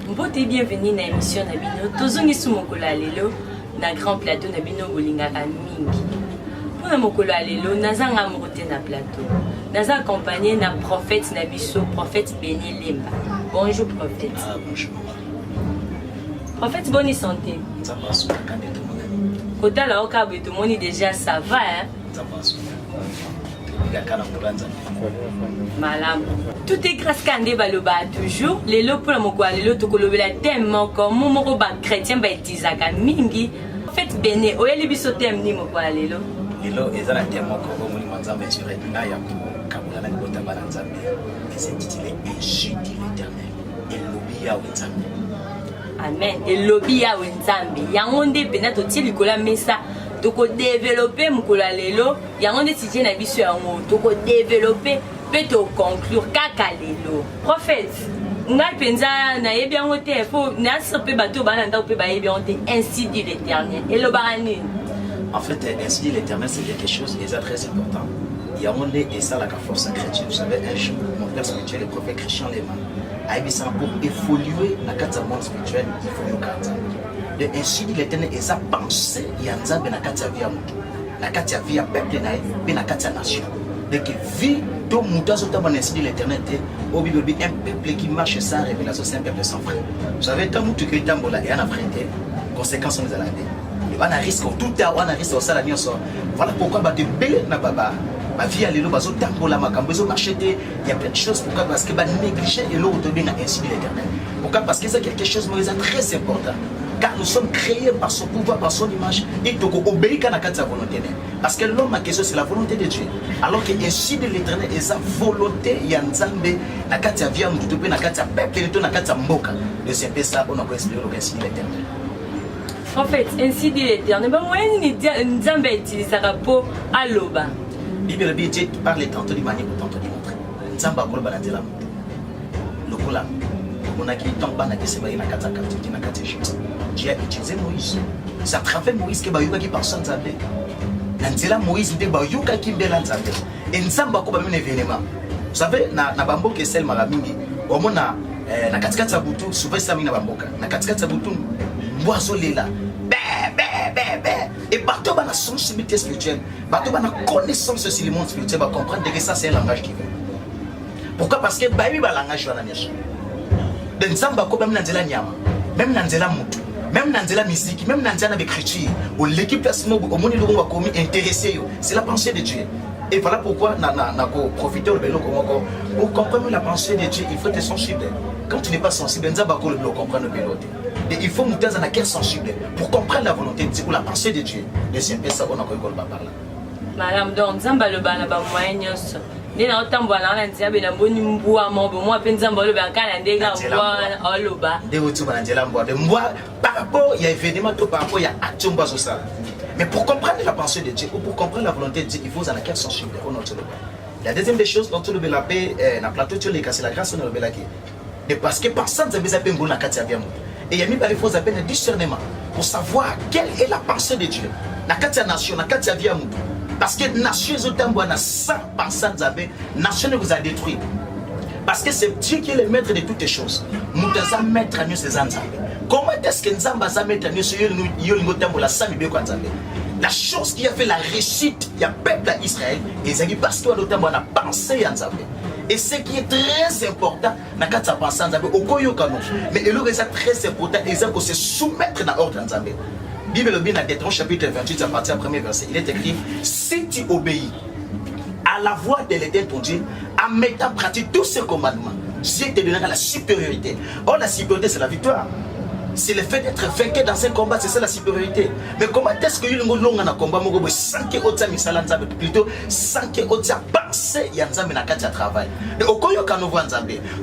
Mbote bienvenue na émission na bino. Tozongi su mokolo ya lelo na grand plateau na bino bolingaka mingi. Pour na mokolo ya lelo nazanga mokote na plateau. Naza accompagné na prophète na biso, prophète Béni Lemba. Bonjour prophète. Ah bonjour. Prophète, bonne santé. Ça passe sur la canette de mon ami. Kota la oka beto moni déjà ça va hein. Ça passe sur la canette. Malam. Tout est grâce kande baloba toujours. Lelo pour la moko lelo tokolobela tellement comme moko ba chrétien ba itizaka mingi. Prophète Béni, oyeli biso thème ni moko lelo. Lelo ezala thème moko moni manzambe sur na ya kabula na kota bana nzambe. C'est intitulé Jésus l'Éternel. Et lobi ya nzambe. Amen. Et lobby ya wenzambe. Yango nde pena to ti likola mesa. Toko développer mukola lelo. Yango nde tije na biso yango. Toko développer pe to conclure kaka lelo. Prophète, ngai penza na yebi yango te fo na sope bato bana nda pe ba yebi yango te ainsi dit l'Éternel. Et lo barani. En fait, ainsi dit l'Éternel, c'est quelque chose de très important. Yamonde et ça la force chrétienne. Vous savez, un jour, mon père spirituel, le prophète Christian Lema, a dit ça pour évoluer dans le monde spirituel, il faut nous garder. De ainsi dit l'Éternel, et ça pensée, il y a un zambé dans la vie à moutou, la vie à peuple, et dans la nation. Donc, vie de moutou, ainsi dit l'Éternel, au Bible, un peuple qui marche sans révélation, c'est un peuple sans frère. Vous savez, tant que tu tambola et en affronté, conséquences nous allons on a risque tout à on a risque au salaire voilà pourquoi bah de belle na baba ma vie à l'élo bazo tambola makambo zo marché il y a plein de choses pourquoi parce que bah négliger et l'eau de bien ainsi l'Éternel pourquoi parce que c'est quelque chose de très important car nous sommes créés par son pouvoir par son image et donc obéir à la volonté parce que l'homme ma question c'est la volonté de Dieu alors que ainsi de l'Éternel et sa volonté ya nzambe na kati ya vie ya mutu pe na kati ya peuple to na kati ya mboka de c'est peu ça on a expliqué ainsi l'Éternel. En fait, ainsi dit l'Éternel, ben moi, Nzambe utilisera pour aloba. Bible Dieu parle tantôt du manière pour tantôt du montre. Nzamba ko ba na tela mutu. Lokola on a qui tombe na kese ba ina kata kati na kati Jésus. Dieu a utilisé Moïse. C'est à travers Moïse que ba yuka qui personne Nzambe. Na tela Moïse de ba yuka qui mbela Nzambe. Et Nzamba ko ba mine événement. Vous savez na bamboka sel mara mingi. Omona na katikati ya butu souvent ça mina bamboka. Na katikati ya butu mboazo lela. Et bateau dans la sensibilité spirituelle, bateau dans la connaissance sur le monde spirituel, va comprendre que ça c'est un langage divin. Pourquoi? Parce que Bible a un langage dans la nation. Dans Zamba, même dans la nyama, même dans la moto, même dans la musique, même dans l'écriture, où l'équipe placement au monde où on va commis intéressé, c'est la pensée de Dieu. Et voilà pourquoi na profiter de l'eau pour comprendre la pensée de Dieu, il faut être sensible. Quand tu n'es pas sensible, Nzamba ko le comprendre le pilote. Et il faut monter dans la cœur sensible pour comprendre la volonté de Dieu ou la pensée de Dieu. Et c'est un peu ça qu'on a encore par là. Madame donc Nzamba le bana ba moyen nyos. Ni na otambo na ntia be na boni mbua mombo mo pe Nzamba le ba kana ndega mbua oloba. De wotu ba ndela mbua de mbua par rapport il y a événement tout par rapport il y a action bas sur ça. Mais pour comprendre la pensée de Dieu ou pour comprendre la volonté de Dieu, il faut dans la cœur sensible au nom de Dieu. La deuxième des choses dont tu le la paix na plateau tu les casser la grâce on le qui. Et parce que par ça Nzamba za pe ngona kati ya bien. Et il y a mis par les faux appels de discernement pour savoir quelle est la pensée de Dieu. La katia nation, la katia vie à nous. Parce que nation est autant na sans pensée Nzambe, nation vous a détruit. Parce que c'est Dieu qui est le maître de toutes les choses. Nous devons mettre à nous ces Nzambe. Comment est-ce que Nzamba va mettre à nous sur la sami beko Nzambe? La chose qui a fait la réussite, il y a peuple à Israël, et c'est parce qu'on a pensé à Nzambe. Et ce qui est très important, mais il est très important, c'est se soumettre dans l'ordre Nzambe. Bible dans Deutéronome chapitre 28, à partir du premier verset, il est écrit: si tu obéis à la voix de l'Éternel ton Dieu, en mettant en pratique tous ses commandements, Dieu te donnera la supériorité. Or, la supériorité, c'est la victoire. C'est le fait d'être vaincu dans un combat, c'est ça la supériorité. Mais comment est-ce que vous avez un combat sans que vous ayez plutôt sans que vous ayez pensé à travail.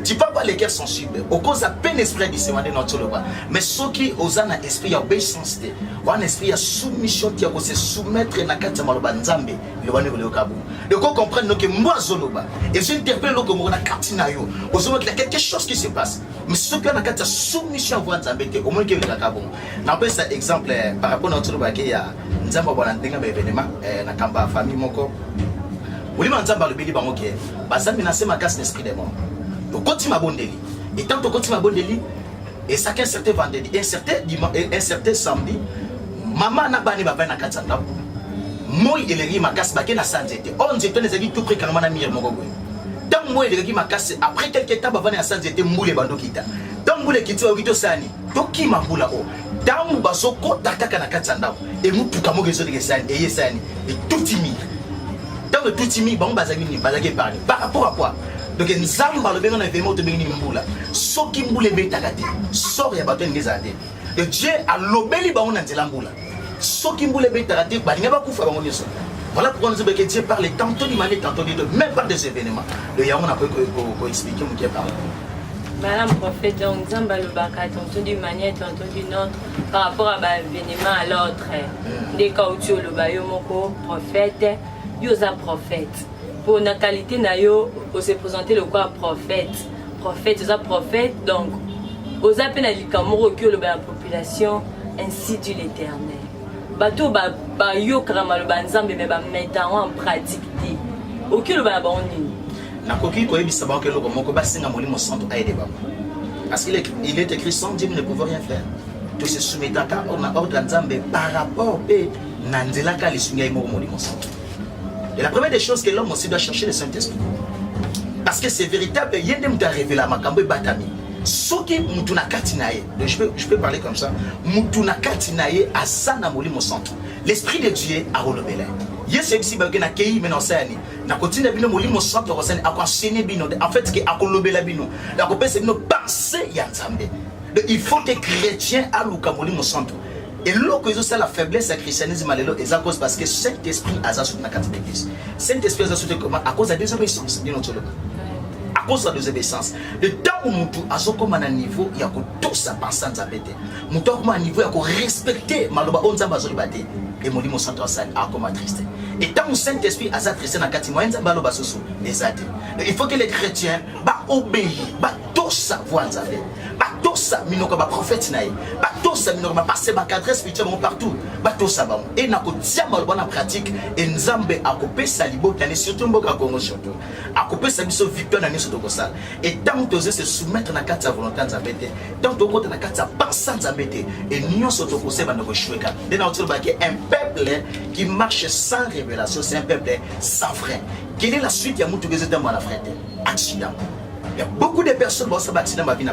Tu peux avoir les cœurs sensibles, au cause à peine esprit de se demander notre loi. Mais ceux qui ont un esprit d'obéissance, un esprit de soumission qui se soumettre à la maloba nzambe, le wane le kabu. Donc on comprend que moi zoloba et j'interpelle le comme on a katinayo. Aux hommes il y a quelque chose qui se passe. Mais ceux qui ont la soumission à nzambe au moins que le kabu. N'appelle ça exemple par rapport à notre loi qui a nzamba bwana ndenga ba événement na kamba famille moko. Olima nzamba le beli bango ke bazambi na sema casse l'esprit des morts. Donc continue ma bondeli. Et tant que continue ma bondeli Et ça qu'un certain vendredi, un certain samedi, maman n'a pas ni papa na katanga. Moi il est ma casse baké na sanzete. On dit les amis tout près quand na mire mogo. Tant moi il est ma casse après quelques temps avant na sanzete moule bando kita. Tant moule kiti wa kito sani. Toki mambula o. Tant basoko takaka na katanga. Et mutu kamo gezo de sani et yesani et tout timide. Tant le tout timide bon bazaki ni bazaki parler. Par rapport à quoi? Donc nzamba le benga na événement to bengi mbula. Soki mbule betakati. Sort ya bato ngezade. Et Dieu a lobeli ba on anzela mbula. Soki mbule betakati ba ngaba kufa ba ngoniso. Voilà pourquoi nous disons que Dieu parle tantôt du manière tantôt du même par des événements. Le yaon a pas ko expliquer mon qui parle. Madame prophète, donc Zamba le baka tantôt d'une manière tantôt d'une autre par rapport à l'événement à l'autre. Des caoutchoucs le bayo moko prophète, yosa prophète. Pour la qualité nayo, on s'est présenté le quoi prophète. Prophète, c'est prophète, donc aux appels à l'Ikamoro que la population, ainsi dit l'Éternel. Bateau ba yo krama le banzambe mais ba mettant en pratique. Ok le ba boni. Na koki ko ebisa ba ke lo moko ba singa molimo santo aide ba. Parce qu'il est écrit sans Dieu ne pouvait rien faire. Tout se soumettre à ordre nzambe par rapport et nanzela ka li sunga mo molimo santo. Et la première des choses que l'homme aussi doit chercher le Saint-Esprit. Parce que c'est véritable, il y a des gens qui ont révélé à Makambo et Batami. Ce qui mutuna katinaye, je peux parler comme ça. Mutuna katinaye a sana molimo santo. L'esprit de Dieu a relevélé. Yes, c'est ici que na kei menosani. Na continue bino molimo santo rosani a enseigné bino. En fait, que a kolobela bino. La kopese bino penser ya nzambe. Il faut que chrétien a luka molimo santo. Et là, c'est la faiblesse du christianisme, c'est à cause parce que Saint-Esprit a soutenu la carte d'église. Saint-Esprit a soutenu comment? À cause de la désobéissance. À cause de la désobéissance. Le temps où nous avons un niveau, il y a tout ça pensant à péter. Nous avons un niveau, il y a respecter Maloba Onzamba Zolibate. Et mon limon centre a comme triste. Et tant que le Saint-Esprit a triste dans la carte, il faut que les chrétiens obéissent, tout ça, voir Nzambe. Tout ça, minoko ba prophète naï. Tout ça, minoko ba passer ba cadre spirituel partout. Tout ça ba. Et na ko tia mal bonne pratique et Nzambe a coupé salibo tane surtout mboka Congo surtout. A coupé sa biso victoire na niso to sal. Et tant que se soumettre na carte volonté Nzambe té. Tant que côté na carte penser Nzambe té et nion soto ko se ba no choueka. De na otilo ba que un peuple qui marche sans révélation, c'est un peuple sans frein. Quelle est la suite ya mutu gezeta mwana frère? Accident. Il y a beaucoup de personnes qui sont bâties dans ma vie.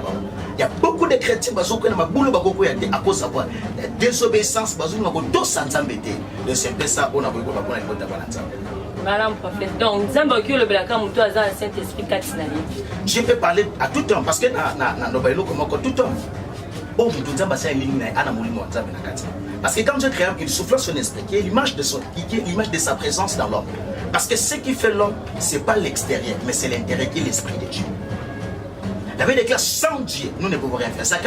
Il y a beaucoup de chrétiens qui sont à cause de la désobéissance. De c'est ça qu'on a beaucoup de Madame prophète, donc Zambaki le Blaka Moutou a un Saint-Esprit Katinali. Je peux parler à tout temps parce que tout temps. Oh, nous avons parce que quand Dieu crée, il souffle son esprit, qui est l'image de sa présence dans l'homme. Parce que ce qui fait l'homme, ce n'est pas l'extérieur, mais c'est l'intérieur qui est l'esprit de Dieu. La Bible déclare sans Dieu, nous ne pouvons rien faire. Ça,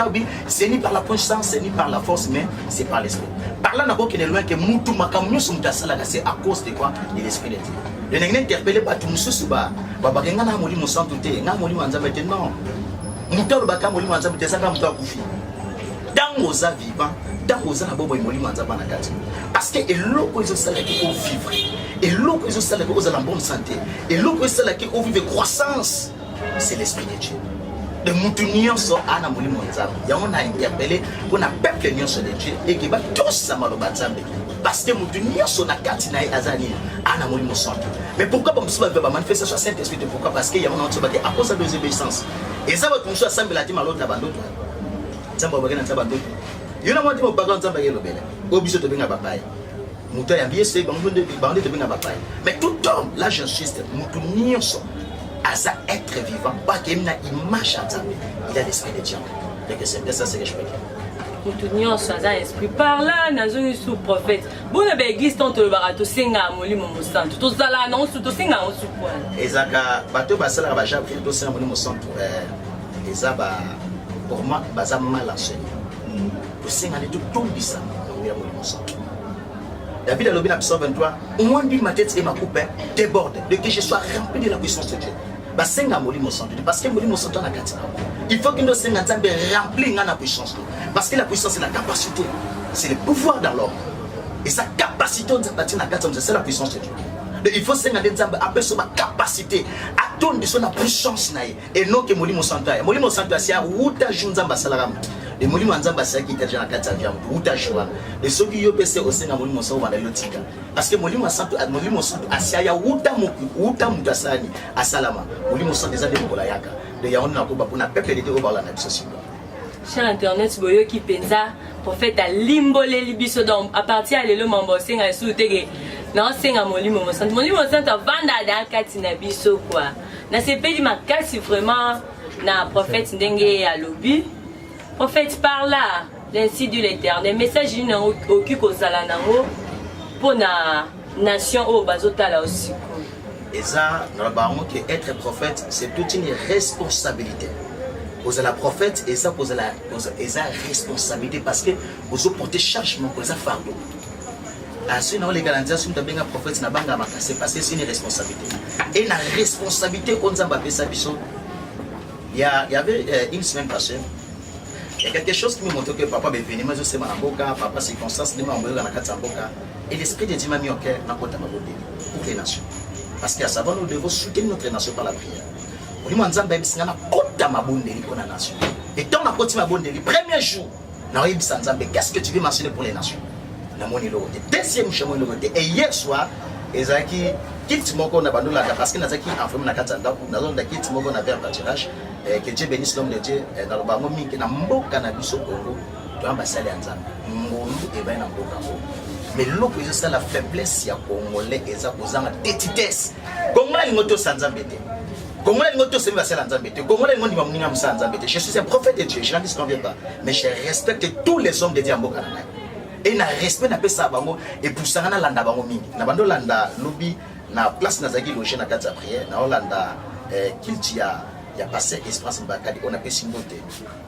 c'est ni par la puissance, c'est ni par la force, mais c'est par l'esprit. Par là, nous est loin que c'est à cause de quoi? De l'esprit de Dieu. Le n'est interpellé par tout le monde. Non. Mutalo baka molimo nzambe tezaka mutu akufi. Dango za vivant, dango za na bobo molimo nzambe na kati. Parce que eloko ezo sala ki o vivre. Eloko ezo sala ki o za en bonne santé. Eloko ezo sala ki o vivre croissance. C'est l'esprit de Dieu. De mutu nyonso ana molimo nzambe. Ya on a interpellé pour na peuple nyonso de Dieu et qui va tous sa maloba nzambe. Parce que mutu nyonso na kati na azani ana molimo santé. Mais pourquoi bon ça va manifester sur Saint-Esprit? Pourquoi? Parce qu'il y a un autre à cause de désobéissance. Et ça va tout ça semble la team à l'autre abandon. Ça va regarder dans abandon. Il y a un moment où bagan ça va y aller. Obligé de venir à papa. Mutu ya bien c'est bandé de venir à papa. Mais tout homme là j'insiste, mutu nyonso asa être vivant pas qu'il y a une image à Nzambe. Il a l'esprit de Dieu. Donc c'est ça c'est que je peux dire. Mutu nyonso asa esprit par là nazongi sous prophète. Bona ba église tant le barato senga molimo mosanto. To zala na osu to senga osu kwa. Ezaka bato basala ba ja to senga molimo mosanto. Ezaba pour moi baza mal enseigné. To senga de tout bisa molimo mosanto. David a lobby dans Psaume 23, au moins dit ma tête et ma coupe déborde de que je sois rempli de la puissance de Dieu. Basenga molimo santo parce que molimo santo na katina. Il faut que nous senga nzambe rempli na puissance. Parce que la puissance c'est la capacité, c'est le pouvoir dans l'homme. Et sa capacité on dit na katina c'est la puissance de Dieu. Il faut senga nzambe après sur ma capacité à donner de son puissance na et non que molimo santo. Molimo santo c'est à outa junzamba salaram. et molimo nzamba sa ki ta jana kata vya mtu uta joa et ceux qui yo pese osenga molimo sa wana lotika parce que molimo santo asia ya uta mtu asani asalama molimo santo eza de mokola yaka de ya ona ko ba pona peuple de ko ba na biso sima. Cher internet boyo ki penza prophète a limbole libiso donc à partir de le mambo senga soutege na senga molimo santo vanda da kati na biso quoi na sepeli makasi vraiment na prophète ndenge ya lobi prophète par là l'ainsi dit l'Éternel message ni occupe aux alanango pour na nation au bazotala aussi et ça dans le baron que être prophète c'est toute une responsabilité. Vous êtes la prophète et ça vous avez la responsabilité parce que vous portez chargement pour ça fardeau. Si nous les garanties sur le prophète n'a pas c'est parce que c'est une responsabilité. Et la responsabilité qu'on a fait ça il y avait une semaine passée. Il y a quelque chose qui me montre que papa est venu, mais je sais ma boca, papa circonstance, il m'a envoyé dans la carte boca. Et l'esprit de Dieu m'a mis au cœur pour les nations. Parce qu'à savoir nous devons soutenir notre nation par la prière. Et tant que premier jour, qu'est-ce que tu veux mentionner pour les nations? Deuxième jour, et hier soir, Ezaki, quitte mon corps, parce que Nazaki a fait un katanda, nous quitte mon corps, on avait un pâturage, que Dieu bénisse l'homme de Dieu, dans le bâtiment, qui n'a pas de cannabis au Congo, tu as un bassin d'Anzam, Mongolou et ben en Congo. Mais l'autre, c'est la faiblesse, il y a Congolais, et ça, posant la tétitesse. Congolais, il y a sans embêter. Je suis un prophète de Dieu, je n'en disconviens pas. Mais je respecte tous les hommes de Dieu. Et je respecte ça et pour ça, je landa mingi. Na bando landa lobby na place na zagi loger na kata prière na landa kilti ya passé espace bakadi on appelle simboté.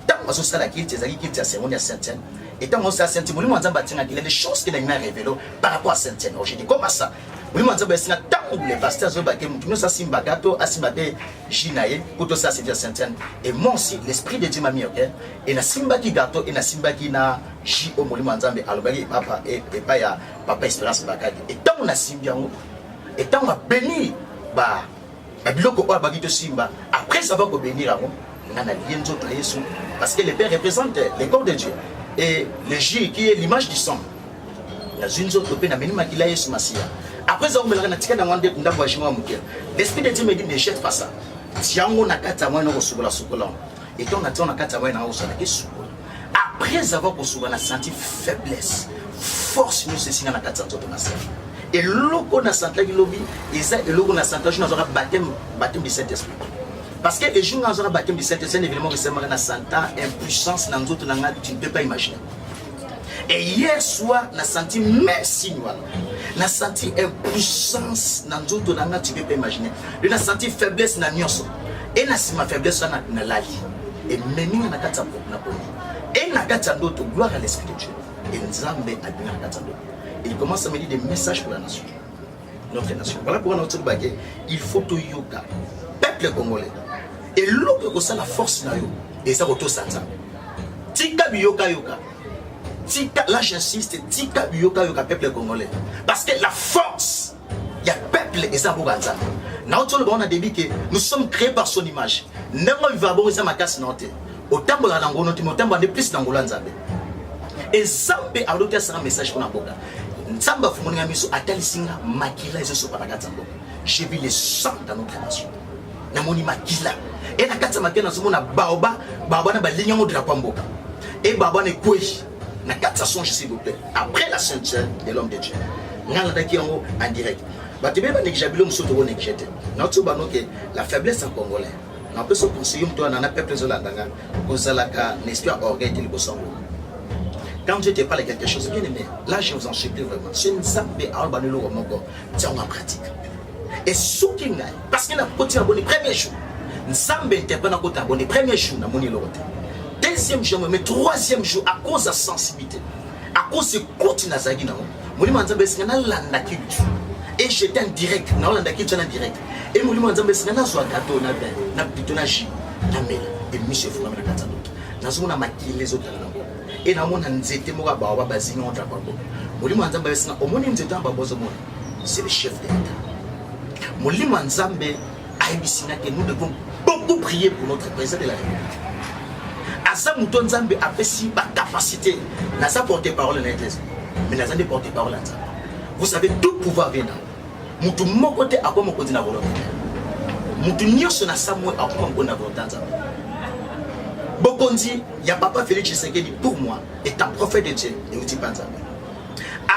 Tant que ça la kilti zagi kilti ya cérémonie à Saint-Étienne. Et tant que ça Saint-Étienne, moi nzamba tinga il y a des choses qui n'a révélé par rapport à Saint-Étienne. Je dis comment ça? Oui, moi nzamba singa tant les pasteurs zo baké mutu ça simba gato asimbaté jinaye pour tout ça c'est Saint-Étienne. Et moi aussi l'esprit de Dieu m'a mis au cœur et na simba ki gato et na simba ki na ji au molimo nzambe alobaki papa et pas ya papa Espérance bakadi. Et tant on a simbi yango et tant on a béni ba biloko oyo bagito simba après ça va ko bénir yango ngana lienzo to Yesu parce que le père représente le corps de Dieu et le J qui est l'image du sang. La zunzo to pe na menima kila Yesu Masia. Après ça on me l'a tika na ngande ndambo ya shimo mukia. L'esprit de Dieu me dit ne jette pas ça. Tiango na kata mwana ko sukola sukola. Et ton na tona kata mwana ko sukola ke sukola. Après avoir ko sukola senti faiblesse. Force nous ceci na kata nzoto na sa. Et loko na santa ki lobi, et ça et loko na santa je n'aura baptême du Saint-Esprit. Parce que les jours où on aura baptême du Saint-Esprit, c'est un événement qui s'est marqué dans Santa, impuissance dans d'autres langues, tu ne peux pas imaginer. Et hier soir, on a senti merci, on a senti impuissance dans d'autres langues, tu ne peux pas imaginer. On a senti faiblesse dans Nyonso. Et on a senti ma faiblesse dans Lali. Et même on a gâté na poni. Et on a gâté d'autres, gloire à l'Esprit de Dieu. Et Nzambe a bien gâté d'autres. Il commence à me dire des messages pour la nation. Notre nation. Voilà pourquoi notre baguette, il faut tout yoga. Peuple congolais. Et l'autre que ça la force là yo et ça retourne ça. Tika biyoka yoka. Tika là j'insiste tika biyoka yoka peuple congolais parce que la force il y a peuple et ça pour ganza. Na autre on a dit que nous sommes créés par son image. Nengo va bon ça makasi noté. Autant la lango noté autant de plus dans nzambe. Et Zambe a l'autre ça un message pour naboka. Nzamba fumoninga miso atalisinga makila izo so parakata mboka. J'ai vu le sang dans notre nation. Namoni makila et na kata makena somona baoba na balinya ngo drapeau mboka et baba ne kweshi na kata songe s'il vous plaît après la sainteté de l'homme de Dieu ngala daki ngo en direct batebe ba nekijabilo msoto ko nekijete na tsoba no que la faiblesse en congolais na peut se conseiller mto na peuple zolandanga kozalaka n'espère orgueil de libosongo. Quand je te parle de quelque chose bien aimé là je vous en supplie vraiment c'est une zambe albanelo moko tiens en pratique et soukinga parce qu'il a poté abonné premier jour Nzambe interprète na kota abonné premier jour na moni lote deuxième jour mais troisième jour à cause de sensibilité à cause de côté na zagi na moni Nzambe singana landa kitu et j'étais en direct na landa kitu en direct et moni Nzambe singana so gâteau na ben na pitonage na mela et monsieur funa na kata d'autre na zona makile les autres na et na mona nzete mo ba ba bazinga on trapa ko moni Nzambe singana omoni nzete amba bozo mona c'est le chef de l'État. Molimo Nzambe a que nous devons beaucoup prier pour notre président de la République. naza muto nzambe apesi ba capacité naza porte-parole na église mais naza de porte-parole na nzambe. Vous savez tout pouvoir vient mutu moko te akoma ko dina volonté mutu nyonso na samwe akoma ko na volonté nzambe. Bokondi ya papa Félix Tshisekedi pour moi est un prophète de Dieu et outil pas nzambe.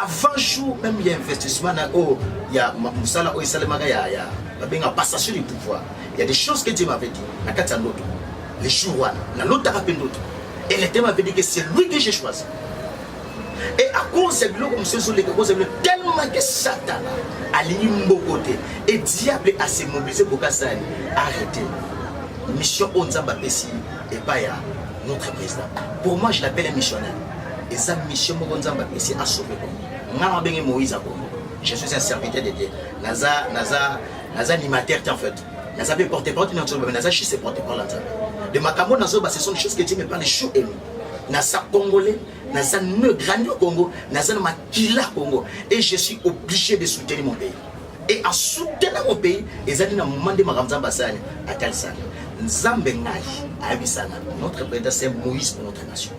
Avant jour même il y a investissement na oh il y a musala o isalemaka ya benga passation du pouvoir. Il y a des choses que Dieu m'avait dit na kati ya ndoto les jours na l'autre rappel d'autre et le thème m'avait dit que c'est lui que j'ai choisi. Et à cause de lui comme ce sont les causes tellement que Satan a ligné mon côté et diable a se mobilisé pour qu'à ça arrêter mission Onzamba Pessi et pas ya notre président. Pour moi je l'appelle un missionnaire et sa mission Onzamba Pessi a sauvé Congo. Ngana Moïse à Congo. Je suis un serviteur de Dieu. Naza animateur en fait. Naza peut porter porte dans notre Naza chez ses porte-parole. De Makambo Nazo ce sont des choses que Dieu me parle chaud et Naza congolais, Naza ne grand Congo, Naza Makila Congo et je suis obligé de soutenir mon pays. Et en soutenant mon pays, les années ont demandé ma Ramzamba Sane à Kalsan. Nzambe Ngai à Abissana. Notre président c'est Moïse pour notre nation.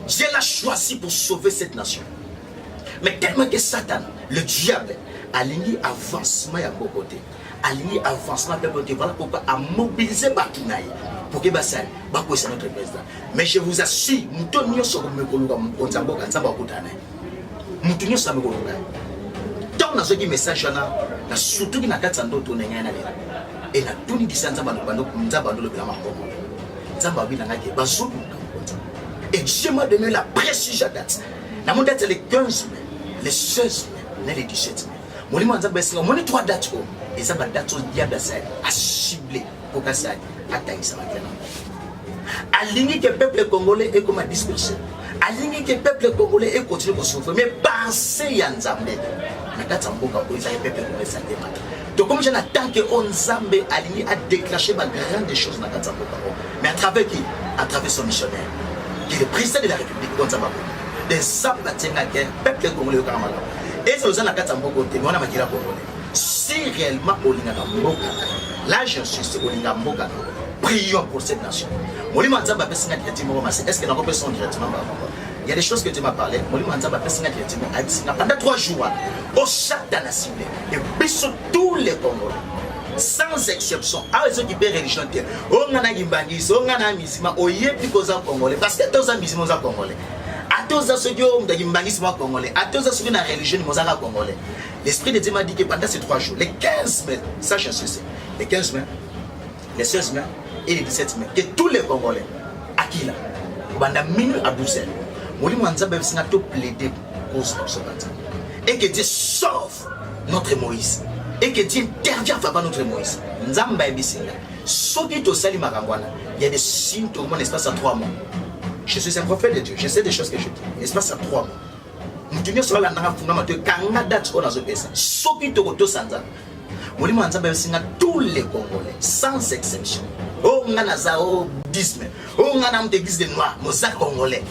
Dieu l'a choisi pour sauver cette nation. Mais tellement que Satan, le diable, a ligné avancement à mon côté. A ligné avancement à mon côté. Voilà pourquoi a mobilisé Bakinaï pour que Bassal, Bako c'est notre président. Mais je vous assure, nous tenons sur le Mekoluga, nous sommes nous tenons sur le Mekoluga. Tant que nous avons message, surtout que nous avons tout et nous avons tout dit ça, nous avons le plan. Et Dieu m'a donné la précision date. Nous date les 15 mai, les 16 mai, les 17 mai. Mon nom mon 3 dates. Et ça va date au diable à cibler pour que ça attaque ça maintenant. Aligner que le peuple congolais est comme à disperser. Aligner que le peuple congolais est continue à souffrir. Mais pensez à Nzambe. Donc comme je n'attends que Nzambe aligné à déclencher ma grande choses dans Nzambe. Mais à travers qui? À travers son missionnaire. Qui est le président de la République Nzambe. Des Zambatenga qui est peuple congolais au Kamala. Et c'est aux Nzambe côté, mais on a Makila congolais. Si réellement Olinga Mboka, là j'insiste Olinga Mboka, prions pour cette nation. Est-ce que nous avons directement? Il y a des choses que tu m'as parlé. Pendant 3 jours, au Satan a ciblé. Et bisous tous les Congolais, sans exception. À ceux qui paient religion, on a Gimbangis, on a Misima, on y est plus qu'aux Congolais. Parce que tous les Misima sont Congolais. À tous ceux qui ont des Gimbangis Congolais, à tous ceux qui ont la religion Congolais. L'Esprit de Dieu m'a dit que pendant ces 3 jours, les 15 mai, ça je sais, les 15 mai, les 16 mai et les 17 mai, que tous les Congolais, à qui là, pendant minute à 12 heures, et que Dieu sauve notre Moïse et que Dieu intervient en faveur de notre Moïse. Il y a des signes tout le monde espace à 3 mois. Je suis un prophète de Dieu, je sais des choses que je dis. Espace à 3 mois. Nous tenons sur la nana fondamental quand date on a ce pesa. Soki to to sanza. Molimo Nzambe singa tous les Congolais sans exception. Oh ngana zao 10 mai. Oh ngana mtéglise de noir, moza Congolais.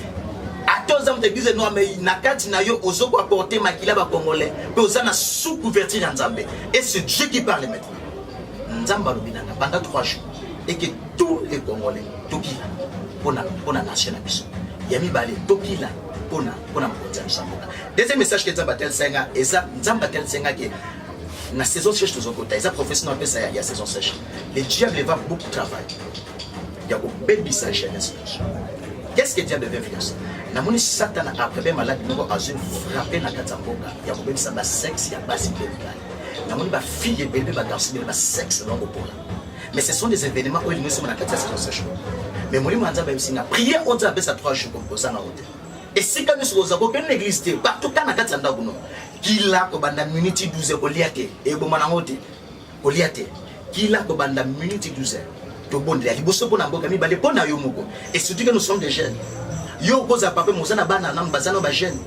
Tous les églises noires, mais nakati na yo ozoko apporter makila ba Congolais, mais ozana sous couverture Nzambe. Et c'est Dieu qui parle maintenant. Nzamba lobinanga pendant 3 jours et que tous les Congolais tokila pour la nation na biso. Yami balé tokila pour na mkonza Nzambe. Deuxième message que Nzamba tel senga et ça Nzamba tel senga que na saison sèche tous côté, ça professionnel peut ça il y a saison sèche. Le diable va beaucoup travailler. Il y a beaucoup de ça jeunesse. Qu'est-ce que le diable veut faire? Namoni Satan après malade nous a frappé na katamboka ya ko ça ba sexe ya basi médical. Namoni ba fille et bébé ba garçon ba sexe non pour là. Mais ce sont des événements où nous sommes na katastrophie sèche. Mais moi manza ba singa prier on dit ça 3 jours comme ça na route. Et si quand nous sommes au aucune église partout quand na katanda kuno kila ko banda minute 12 ko liate e bo mana route ko liate kila ko banda minute 12 to bonde ya liboso pona mboka mi balé pona yo moko. Et surtout que nous sommes des jeunes. Yo koza papa mozana bana na mbazana ba jeune.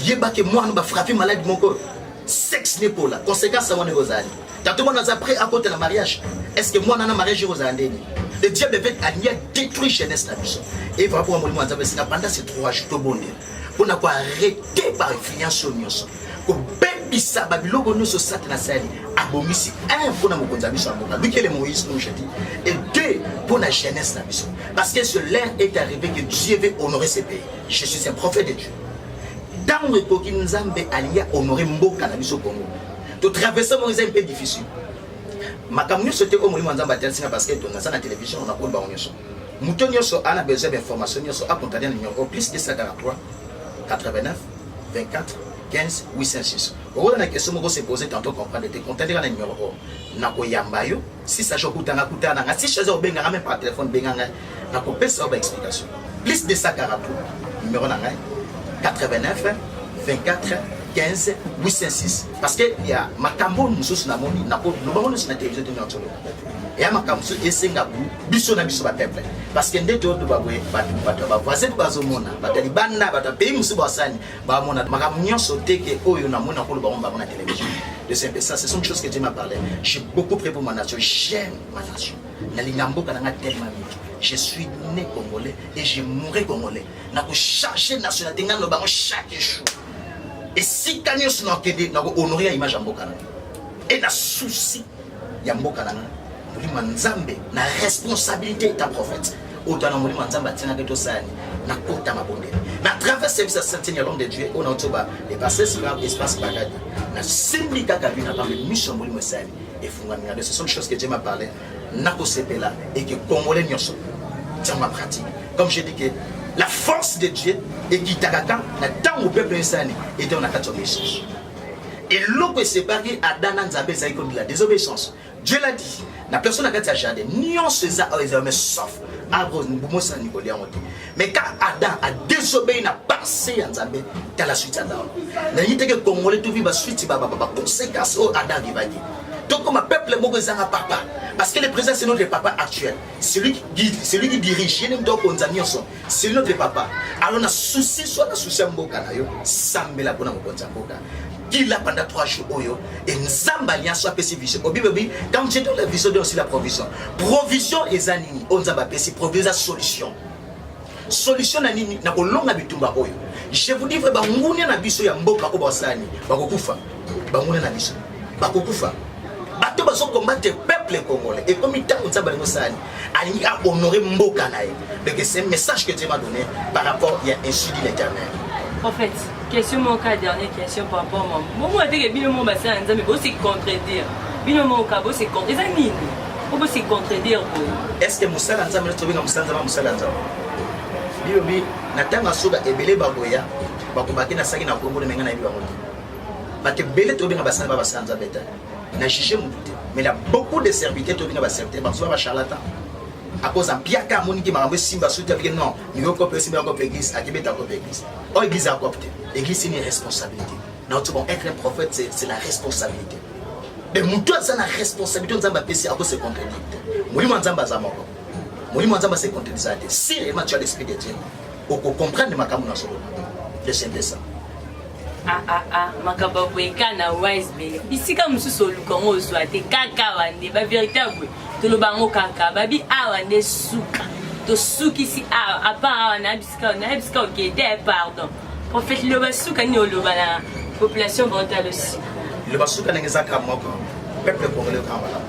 Yeba ke moi nous ba frapper malade moko. Sexe n'est pas là. Conséquence ça mon ozali. Tant moi nous après à côté la mariage. Est-ce que moi na mariage ozali? Le diable veut allier détruire jeunesse na biso. Et voilà pour moi Nzambe singa pendant ces 3 jours to bonde. Pour na ko arrêter par influence sur nyonso. Ko yebisa babiloko nyonso Satan asali abomisi un mpona mokonzi biso ya mboka lui qui est le Moïse comme je dis et deux pour la jeunesse na biso parce que cela est arrivé que Dieu veut honorer ce pays. Je suis un prophète de Dieu. Dans le pays Nzambe alia honorer mboka na biso Congo. To traverser mon un peu difficile. Makamyo c'était au molimo Nzambe atelsinga parce que on a ça na télévision on a ko ba onyoso. Muto nyonso ana besoin d'information nyonso a contacter le numéro plus de 143 89 24 15 806. On a une question que se poser tantôt comprendre te contacter le numéro na ko yamba yo si ça jokutanga kutana si chazo benga même par téléphone benga na ko pesa ba explication. Plus de 143 numéro na 89 24 15 806 parce que il y a makambo mususu na moni na ko lobano na télévision de notre et ya makambo esenga biso na biso ba peuple parce que ndeto to babwe bato ba voisin bazomona batalibana bato pays musu basani ba mona makambo nyonso teke oyo na mona ko lobano ba na télévision de simple ça ce sont des choses que Dieu m'a parlé. J'ai beaucoup pris pour ma nation, j'aime ma nation na lingambo kana tellement je suis né congolais et je mourrai congolais na ko changer nationalité ngano bango chaque jour. Et si kanyo suna kede na ko honorer image mboka na et na souci ya mboka na mulima Nzambe na responsabilité ta prophète autant na mulima Nzambe atina keto sani na kota mabonde na travers service à Saint-Seigneur l'homme de Dieu on a autoba et passer sur l'espace bagadi na simbi kaka lui na parler mission mulima sani et funga de ce sont des choses que Dieu m'a parlé na ko sepela et que congolais nyonso tiens ma pratique comme je dis que la force de Dieu et qui t'agaka na tant au peuple insani et dans la désobéissance. Et l'eau que séparé à Danan Nzambe ça de la désobéissance. Dieu l'a dit. La personne a gagné sa jardin. Nion César mais sauf arbre Moussa Nicolas. Mais quand Adam a désobéi n'a passé à Nzambe dans la suite Adam. Na yite que Congolais tout vivre suite baba conséquence au Adam qui va dire. Donc comme un peuple Mogozanga papa parce que le président c'est notre papa actuel. Celui qui dirige c'est notre papa. Alors on a souci soit na souci mboka na yo sambela pona mokonza mboka. Qui l'a pendant 3 jours oyo et Nzamba alliance soit pesi vision. Obibi quand j'ai dans la vision de aussi la provision. Provision ezanini on Nzamba pesi provision solution. Solution na nini na kolonga bitumba oyo. Je vous dis vrai bangunia na biso ya mboka ko basani bakokufa. Bangunia na biso bakokufa. Bato baso combattre peuple congolais et comme il t'a Nzamba ngosani ali a honorer mboka na ye. Donc c'est un message que Dieu m'a donné par rapport il y a ainsi dit l'Éternel. Prophète, question mon cas dernière question par rapport à moi. Moi dès que bino mon bassin Nzambe bo se contredire. Bino mon cas bo se contredire. Ça nini? Bo se contredire ko. Est-ce que Moussa Nzambe le trouver comme Moussa Nzambe? Biobi na tanga soga ebele baboya bakobaki na saki na Congo le menga na biwa moto. Bate belé to benga basana ba basanza beta. Na jugé mon doute. Mais il y a beaucoup de serviteurs qui ont accepté, parce que charlatan. À cause d'un piaka, mon qui m'a envoyé Simba sous terre, non, il y a encore Simba encore l'église, à Québec encore l'église. Oh, l'église a copté. L'église c'est une responsabilité. Notre bon être un prophète, c'est la responsabilité. Mais mon doigt, c'est la responsabilité, on va passer à cause de contredire. Moi, je m'en vais à mort. Moi, je m'en vais à contredire. Si vraiment tu as l'esprit de Dieu, on comprend ma camouflage. C'est simple ça. Makaba boyeka na wise be isika mususu olukongo oswate kaka wande ba véritable to lo bango kaka babi awande suka to suki si a part na bisika okete pardon prophète lo basuka ni oloba na population brutale aussi le basuka ngeza kamoko peuple congolais kambala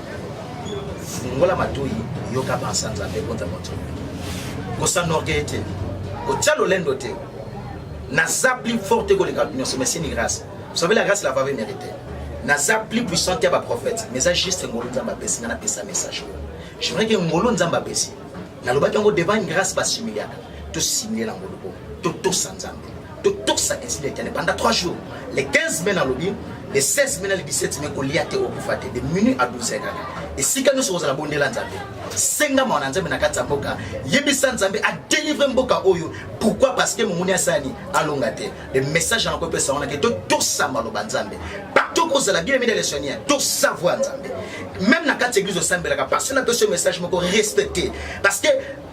fungola matoi yoka bansanza be konta moto ko sanorgete ko tchalo lendo te Naza plus forte que les calculations, mais c'est une grâce. Vous savez, la grâce, la faveur méritée. Naza plus puissante que les prophètes. Mais ça, juste un molo nzamba pesi, on a pesi un message. J'aimerais que un molo nzamba pesi. Na loba qui devant une grâce pas similaire. Tout similaire en molo. Tout sans nzamba. Tout ça ainsi l'éternel. Pendant 3 jours, les 15 semaines en lobby, les 16 semaines, les 17 semaines, qu'on liate au boufate, de minutes à 12 heures. Et si quand nous sommes à la bonne nzambe, senga mon nzambe na kata mboka, yebisa nzambe a délivrer mboka oyo. Pourquoi? Parce que mon mounia sani a longate. Le message en quoi ça on a que tout ça maloba nzambe. Partout cause la bien mis les soignants, tout savoir nzambe. Même na kata église nzambe la parce que na ce message moko respecter parce que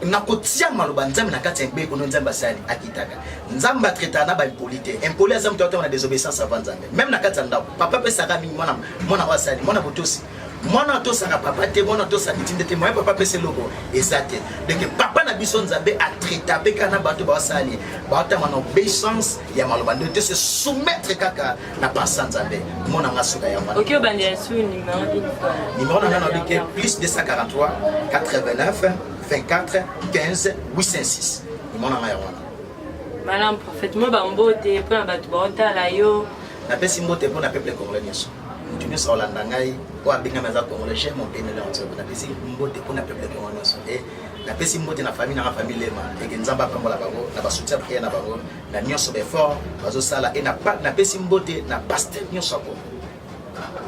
na kotia maloba nzambe na kata mbe ko nzambe sani akitaka. Nzamba traiter na ba impolité. Impoli nzambe to on a désobéissance avant nzambe. Même na kata ndako, papa pe saka mi mwana wasani, mwana botosi. Moi non to saka papa te moi non to saka tinde te moi papa pese logo ezate donc papa na biso nzambe a traité avec kana bato ba sali ba ta mana obéissance ya maloba de se soumettre kaka na pensée nzambe mona ngasuka ya mwana. OK bande su numéro na na bike plus 243 89 24 15 806 numéro na ya mwana. Madame prophète moi ba mbote pour bato ba otala yo na pesi mbote pour na peuple congolais nyoso. Tu ne sais pas ngai ou abenga maza congolais j'ai mon pays na nzoto na pesi mbote pour na peuple congolais so et na pesi mbote na famille lema et que nzamba pambola bango na ba soutien prière na bango na nyoso be fort bazo sala et na pesi mbote na pasteur nyoso ko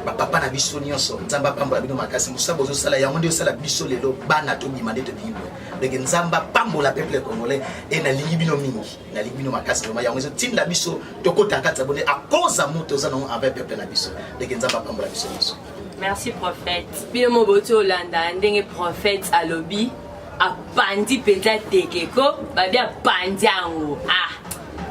ba papa na biso nyoso nzamba pambola bino makasi musa bozo sala yango ndio sala biso lelo bana to bimande to bimbo et que nzamba pambola peuple congolais et na lingi bino mingi na lingi bino makasi ma yango zo tinda biso to kota kata bone a cause amoto za no avec peuple na biso et que nzamba pambola biso nyoso. Merci prophète. Bino moboto Olanda ndenge prophète alobi a pandi peta tekeko ba bia pandiango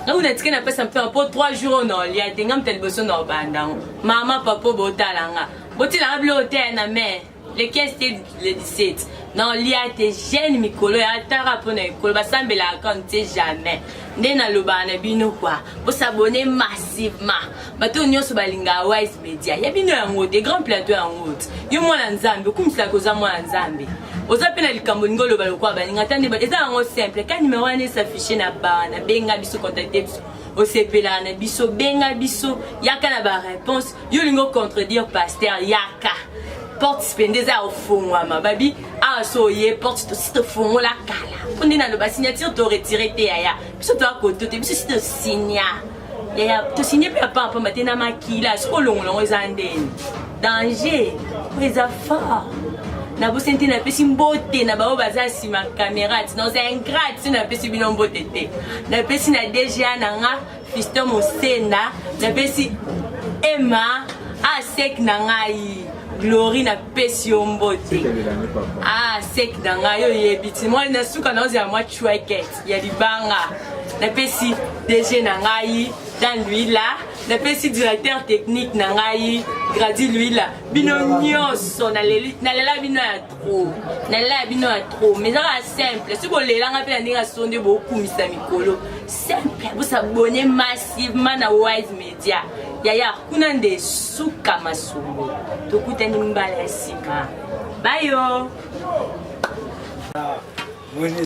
na una tikena pesa mpe pour 3 jours non lia denga mtel boso no bandango mama papa botalanga botilanga blotel na mais le 15 le 17 non lia te jeune mikolo ya tara pona ekolo basambela akante jamais ndena lobana bino kwa bo s'abonner massivement bato nyonso balinga Wise Media ya bino yango des grands plateaux en route yo mwana nzambe kumisa koza mwana nzambe oza pena likambo ngolo balokwa baninga tande ba eza ngo simple ka numéro ane s'afficher na bana benga biso contacter biso o sepela na biso benga biso yaka na ba réponse yo lingo contredire pasteur yaka porte spendeza au fond ma babi a so ye porte to site fond la kala on na ba signature to retirer te ya biso to akoto te biso site signa ya to signer pas matena makila so longo ezandeni danger eza fort na bo senti na pesi mbote na bao baza sima caméra non c'est ingrate na pesi bino mbote te na pesi na DGA nanga Fiston Mosena na pesi Emma a sek na ngai Glory na pesi mbote sek na ngai yo yebiti moi na suka na oza moi choueket ya libanga na pesi DG na ngai dans lui là na pesi directeur technique na ngai gradi lui là bino nyonso na lela bino ya trop mais ça simple si bolelanga pe na ndinga sonde bokumisa mikolo simple vous s'abonner massivement na Wise Media yaya kuna nde suka masolo tokutani mbala ya sima bye yo